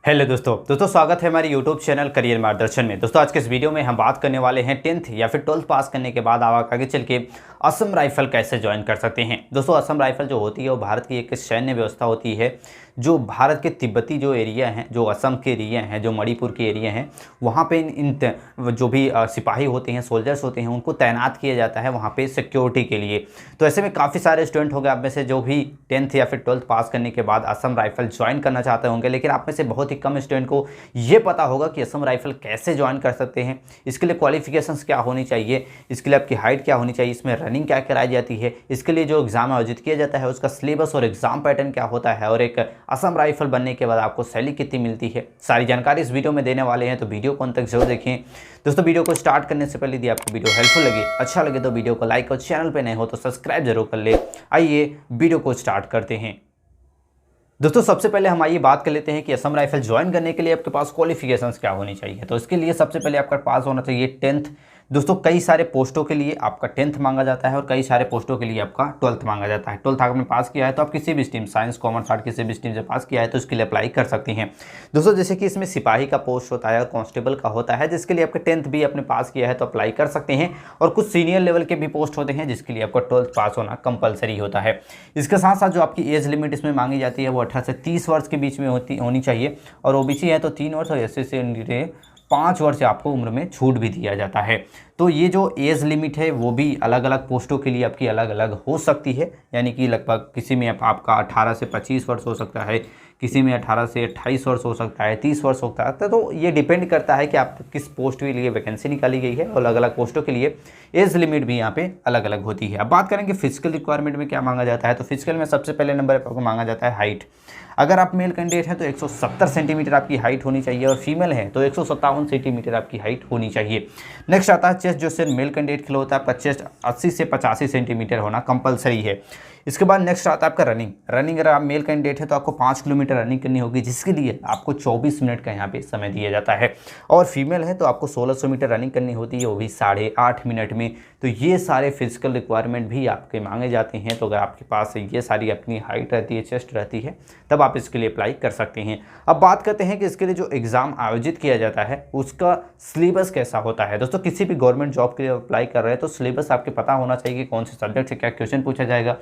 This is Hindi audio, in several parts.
हेलो दोस्तों स्वागत है हमारे यूट्यूब चैनल करियर मार्गदर्शन में। दोस्तों आज के इस वीडियो में हम बात करने वाले हैं 10th या फिर 12th पास करने के बाद आप आगे चल के असम राइफल कैसे ज्वाइन कर सकते हैं। दोस्तों असम राइफल जो होती है वो भारत की एक सैन्य व्यवस्था होती है जो भारत के तिब्बती जो एरिया हैं, जो असम के एरिया हैं, जो मणिपुर के एरिया हैं, वहाँ पे जो भी सिपाही होते हैं, सोल्जर्स होते हैं, उनको तैनात किया जाता है वहाँ पे सिक्योरिटी के लिए। तो ऐसे में काफ़ी सारे स्टूडेंट होंगे आप में से जो भी 10th या फिर 12th पास करने के बाद असम राइफल ज्वाइन करना चाहते होंगे, लेकिन आप में से बहुत ही कम स्टूडेंट को ये पता होगा कि असम राइफल कैसे ज्वाइन कर सकते हैं, इसके लिए क्वालिफिकेशंस क्या होनी चाहिए, इसके लिए आपकी हाइट क्या होनी चाहिए, इसमें रनिंग क्या कराई जाती है, इसके लिए जो एग्जाम आयोजित किया जाता है उसका सिलेबस और एग्जाम पैटर्न क्या होता है, और एक असम राइफल बनने के बाद आपको सैलरी कितनी मिलती है, सारी जानकारी इस वीडियो में देने वाले हैं। तो वीडियो को अंत तक जरूर देखें। दोस्तों वीडियो को स्टार्ट करने से पहले यदि आपको वीडियो हेल्पफुल लगे, अच्छा लगे तो वीडियो को लाइक और चैनल पे नए हो तो सब्सक्राइब जरूर कर ले। आइए वीडियो को स्टार्ट करते हैं। दोस्तों सबसे पहले हम आइए बात कर लेते हैं कि असम राइफल ज्वाइन करने के लिए आपके पास क्वालिफिकेशंस क्या होनी चाहिए। तो इसके लिए सबसे पहले आपका पास होना चाहिए 10th। दोस्तों कई सारे पोस्टों के लिए आपका 10th मांगा जाता है और कई सारे पोस्टों के लिए आपका 12th मांगा जाता है। 12th आपने पास किया है तो आप किसी भी स्ट्रीम, साइंस, कॉमर्स, आर्ट, किसी भी स्ट्रीम से पास किया है तो इसके लिए अप्लाई कर सकते हैं। दोस्तों जैसे कि इसमें सिपाही का पोस्ट होता है, कांस्टेबल का होता है, जिसके लिए आपका 10th भी आपने पास किया है तो अप्लाई कर सकते हैं। और कुछ सीनियर लेवल के भी पोस्ट होते हैं जिसके लिए आपको 12th पास होना कंपलसरी होता है। इसके साथ साथ जो आपकी एज लिमिट इसमें मांगी जाती है वो 18 से 30 वर्ष के बीच में होनी चाहिए, और ओबीसी है तो 3 वर्ष, और एससी से 5 वर्ष आपको उम्र में छूट भी दिया जाता है। तो ये जो एज लिमिट है वो भी अलग अलग पोस्टों के लिए आपकी अलग अलग हो सकती है, यानी कि लगभग किसी में आपका 18 से 25 वर्ष हो सकता है, किसी में 18 से 28 वर्ष हो सकता है, 30 वर्ष हो सकता है। तो ये डिपेंड करता है कि आप किस पोस्ट के लिए वैकेंसी निकाली गई है, और अलग अलग पोस्टों के लिए एज लिमिट भी यहाँ पे अलग अलग होती है। अब बात करेंगे फिजिकल रिक्वायरमेंट में क्या मांगा जाता है। तो फिजिकल में सबसे पहले नंबर पर आपको मांगा जाता है हाइट। अगर आप मेल कैंडिडेट हैं तो 170 सेंटीमीटर आपकी हाइट होनी चाहिए, और फीमेल है तो 157 सेंटीमीटर आपकी हाइट होनी चाहिए। नेक्स्ट आता है चेस्ट। जो सिर्फ मेल कैंडिडेट के लिए होता है आपका चेस्ट 80 से 85 सेंटीमीटर होना कंपलसरी है। इसके बाद नेक्स्ट आता है आपका रनिंग अगर आप मेल कैंडिडेट है तो आपको 5 किलोमीटर रनिंग करनी होगी, जिसके लिए आपको 24 मिनट का यहाँ पे समय दिया जाता है। और फीमेल है तो आपको 1600 मीटर रनिंग करनी होती है, वो भी 8.5 मिनट में। तो ये सारे फिजिकल रिक्वायरमेंट भी आपके मांगे जाते हैं। तो अगर आपके पास ये सारी अपनी हाइट रहती है, चेस्ट रहती है, तब आप इसके लिए अप्लाई कर सकते हैं। अब बात करते हैं कि इसके लिए जो एग्ज़ाम आयोजित किया जाता है उसका सिलेबस कैसा होता है। दोस्तों किसी भी गवर्नमेंट जॉब के लिए अप्लाई कर रहे हैं तो सिलेबस आपके पता होना चाहिए कि कौन से सब्जेक्ट से क्या क्वेश्चन पूछा जाएगा।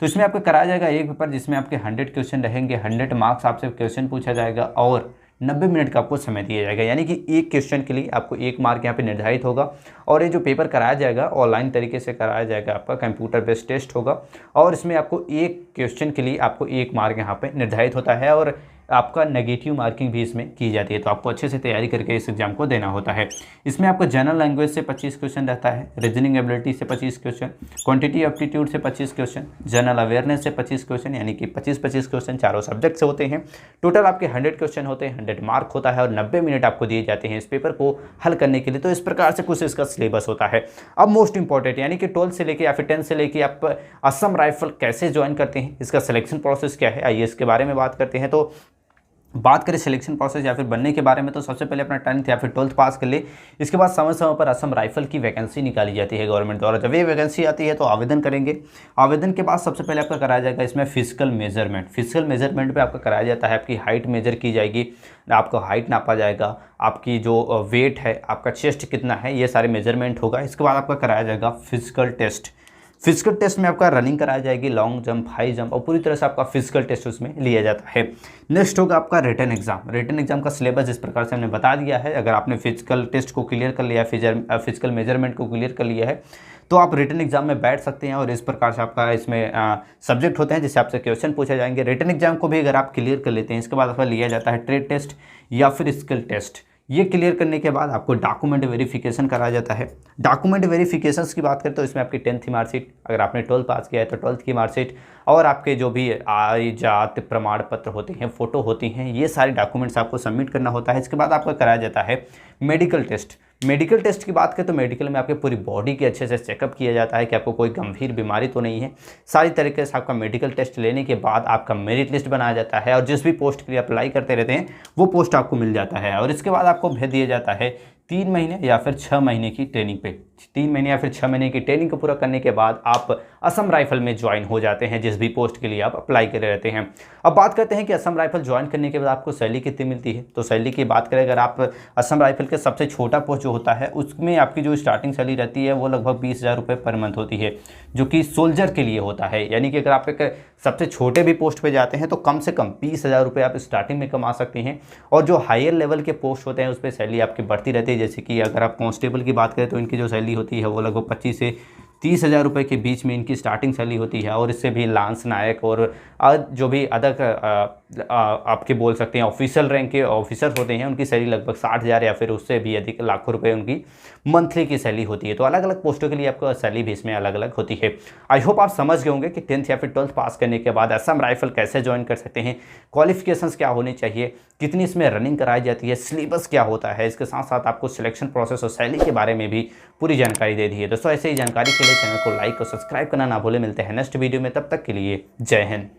तो इसमें आपको कराया जाएगा एक पेपर जिसमें आपके 100 क्वेश्चन रहेंगे, 100 मार्क्स आपसे क्वेश्चन पूछा जाएगा, और 90 मिनट का आपको समय दिया जाएगा, यानी कि एक क्वेश्चन के लिए आपको 1 मार्क यहाँ पे निर्धारित होगा। और ये जो पेपर कराया जाएगा ऑनलाइन तरीके से कराया जाएगा, आपका कंप्यूटर बेस्ड टेस्ट होगा, और इसमें आपको एक क्वेश्चन के लिए आपको 1 मार्क यहाँ पे निर्धारित होता है, और आपका नेगेटिव मार्किंग भी इसमें की जाती है। तो आपको अच्छे से तैयारी करके इस एग्जाम को देना होता है। इसमें आपको जनरल लैंग्वेज से 25 क्वेश्चन रहता है, रीजनिंग एबिलिटी से 25 क्वेश्चन, क्वांटिटी एप्टीट्यूड से 25 क्वेश्चन, जनरल अवेयरनेस से 25 क्वेश्चन, यानी कि 25-25 क्वेश्चन चारों सब्जेक्ट से होते हैं। टोटल आपके 100 क्वेश्चन होते हैं, 100 मार्क होता है, और 90 मिनट आपको दिए जाते हैं इस पेपर को हल करने के लिए। तो इस प्रकार से कुछ इसका सिलेबस होता है। अब मोस्ट इंपॉर्टेंट, यानी कि 12th से लेके या फिर 10th से लेके आप असम राइफल कैसे ज्वाइन करते हैं, इसका सिलेक्शन प्रोसेस क्या है, आइए इसके बारे में बात करते हैं। तो बात करें सिलेक्शन प्रोसेस या फिर बनने के बारे में, तो सबसे पहले अपना 10th या फिर 12th पास कर ले। इसके बाद समय समय पर असम राइफल की वैकेंसी निकाली जाती है गवर्नमेंट द्वारा। जब ये वैकेंसी आती है तो आवेदन करेंगे। आवेदन के बाद सबसे पहले आपका कराया जाएगा इसमें फिजिकल मेजरमेंट पे आपका कराया जाता है। आपकी हाइट मेजर की जाएगी, आपको हाइट नापा जाएगा, आपकी जो वेट है, आपका चेस्ट कितना है, ये सारे मेजरमेंट होगा। इसके बाद आपका कराया जाएगा फिजिकल टेस्ट में आपका रनिंग कराई जाएगी, लॉन्ग जंप, हाई जंप, और पूरी तरह से आपका फिजिकल टेस्ट उसमें लिया जाता है। नेक्स्ट होगा आपका रिटन एग्जाम का सिलेबस इस प्रकार से हमने बता दिया है। अगर आपने फिजिकल टेस्ट को क्लियर कर लिया है, फिजिकल मेजरमेंट को क्लियर कर लिया है, तो आप रिटन एग्जाम में बैठ सकते हैं। और इस प्रकार से आपका इसमें सब्जेक्ट होते हैं जिससे आपसे क्वेश्चन पूछे जाएंगे। रिटन एग्जाम को भी अगर आप क्लियर कर लेते हैं, इसके बाद आपका लिया जाता है ट्रेड टेस्ट या फिर स्किल टेस्ट। ये क्लियर करने के बाद आपको डॉक्यूमेंट वेरिफिकेशन कराया जाता है। डॉक्यूमेंट वेरिफिकेशंस की बात करें तो इसमें आपकी 10th की मार्कशीट, अगर आपने 12th पास किया है तो 12th की मार्कशीट, और आपके जो भी आय जात प्रमाण पत्र होते हैं, फोटो होती हैं, ये सारे डॉक्यूमेंट्स आपको सबमिट करना होता है। इसके बाद आपका कराया जाता है मेडिकल टेस्ट की बात करें तो मेडिकल में आपके पूरी बॉडी के अच्छे से चेकअप किया जाता है कि आपको कोई गंभीर बीमारी तो नहीं है। सारी तरीके से आपका मेडिकल टेस्ट लेने के बाद आपका मेरिट लिस्ट बनाया जाता है, और जिस भी पोस्ट के लिए अप्लाई करते रहते हैं वो पोस्ट आपको मिल जाता है। और इसके बाद आपको भेज दिया जाता है 3 महीने या फिर 6 महीने की ट्रेनिंग पे 3 महीने या फिर 6 महीने की ट्रेनिंग को पूरा करने के बाद आप असम राइफल में ज्वाइन हो जाते हैं, जिस भी पोस्ट के लिए आप अप्लाई करे रहते हैं। अब बात करते हैं कि असम राइफल ज्वाइन करने के बाद आपको सैलरी कितनी मिलती है। तो सैलरी की बात करें, अगर आप असम राइफल के सबसे छोटा पोस्ट जो होता है उसमें आपकी जो स्टार्टिंग सैलरी रहती है वो लगभग 20,000 रुपये पर मंथ होती है, जो कि सोल्जर के लिए होता है। यानी कि अगर आप एक सबसे छोटे भी पोस्ट पे जाते हैं तो कम से कम 20,000 रुपये आप स्टार्टिंग में कमा सकते हैं। और जो हायर लेवल के पोस्ट होते हैं उस पर सैलरी आपकी बढ़ती रहती है। जैसे कि अगर आप कांस्टेबल की बात करें तो इनकी जो सैलरी होती है वो लगभग 25 से 30,000 रुपये के बीच में इनकी स्टार्टिंग सैलरी होती है। और इससे भी लांस नायक और जो भी अदर आपके बोल सकते हैं ऑफिशियल रैंक के ऑफिसर होते हैं उनकी सैलरी लगभग 60,000 या फिर उससे भी अधिक लाखों रुपए उनकी मंथली की सैलरी होती है। तो अलग अलग पोस्टों के लिए आपको सैलरी भी इसमें अलग अलग होती है। आई होप आप समझ गए होंगे कि 10th या फिर 12th पास करने के बाद असम राइफल कैसे ज्वाइन कर सकते हैं, क्वालिफिकेशंस क्या होनी चाहिए, कितनी इसमें रनिंग कराई जाती है, सिलेबस क्या होता है। इसके साथ साथ आपको सिलेक्शन प्रोसेस और सैलरी के बारे में भी पूरी जानकारी दे दी है। दोस्तों ऐसे ही जानकारी के लिए चैनल को लाइक और सब्सक्राइब करना ना भूलें। मिलते हैं नेक्स्ट वीडियो में, तब तक के लिए जय हिंद।